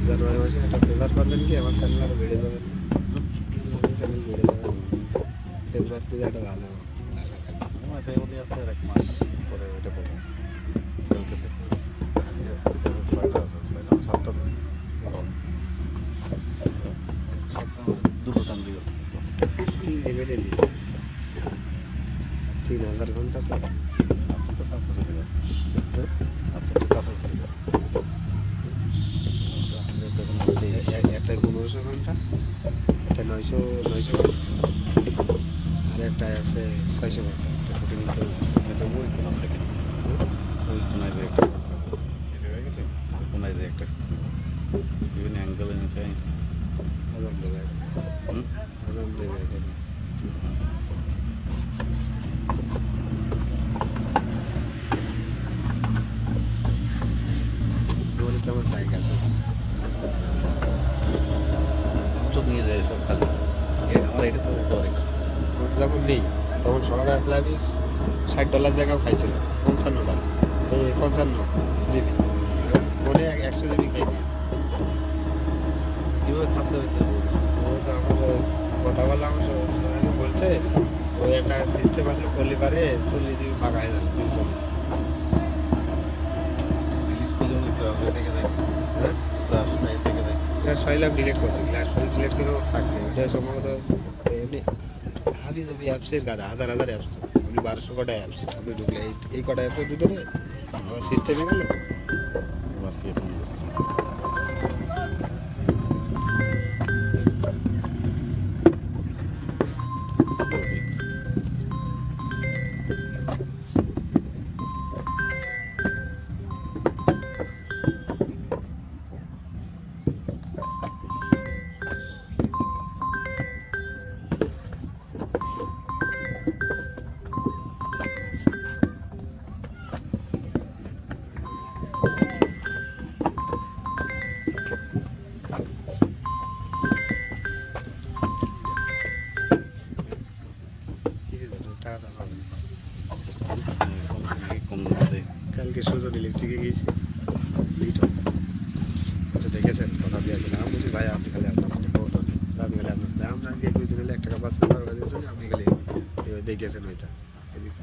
জানুয়ারি মাসে একটা ফেভার করবেন কি আমার চ্যানেল আরও বেড়ে যাবেন, চ্যানেল বেড়ে যাবে, ফেব্রুয়ারি থেকে একটা ভালো এক মাস পরে ওইটা পাবো। দুটো টান দিয়ে 3 দিন বেড়ে দিয়েছে, 3000 ঘন্টা তো আপনার তো কাছে চলে যাবে, আপনার তো কাছে চলে যাবে। একটা 1500 ঘন্টা, একটা 900 ঘন্টা, আর একটা আছে 600 ঘন্টা। এটা ওই কোনার থেকে ওই কোনায় যে একটা কোনায় যে একটা বিভিন্ন অ্যাঙ্গেলে নিতে আজান দেবে, আজান দেবে। বলে তো আমার বাইক আছে, তো নিয়ে যায় সব খালি আমার এটা তো করে যখন নেই তখন সবার অ্যাপ্লাইস $60 জায়গাও খাইছিল, $55, এই 55 জিবি, ফোনে 100 জিবি খাই দিয়ে। কীভাবে খাচ্ছে হইতে ও তো আমার কথা বললাম, বলছে ওই একটা সিস্টেম আছে, করলে পারে 40 জিবি ফাঁকা হয়ে যাবে, 240। হ্যাঁ, ক্লাস ফাইল আমি ডিলিট করছি, ক্লাস ফাইল ডিলিট করেও থাকছে। ওটা সম্ভবত এমনি হাবি জাবি অ্যাপসের গাদা, হাজার অ্যাপস, আমি 1200 কটা অ্যাপস আমি ঢুকলে এই কটা অ্যাপের ভিতরে আমার সিস্টেমে গেলে টাকাটা পাবে না। কালকে সুজন ইলেকট্রিকে গিয়েছি, লিটন আচ্ছা দেখেছেন কথা দিয়েছেন, আমি বলছি ভাই আপনি খালি আপনার সাথে খবরটা নেই, আপনি খালি আপনার সাথে আমরা গিয়ে 2 দিন হলে 1 টাকা 5 টাকা আপনি খালি দেখেছেন ওইটা এদিকে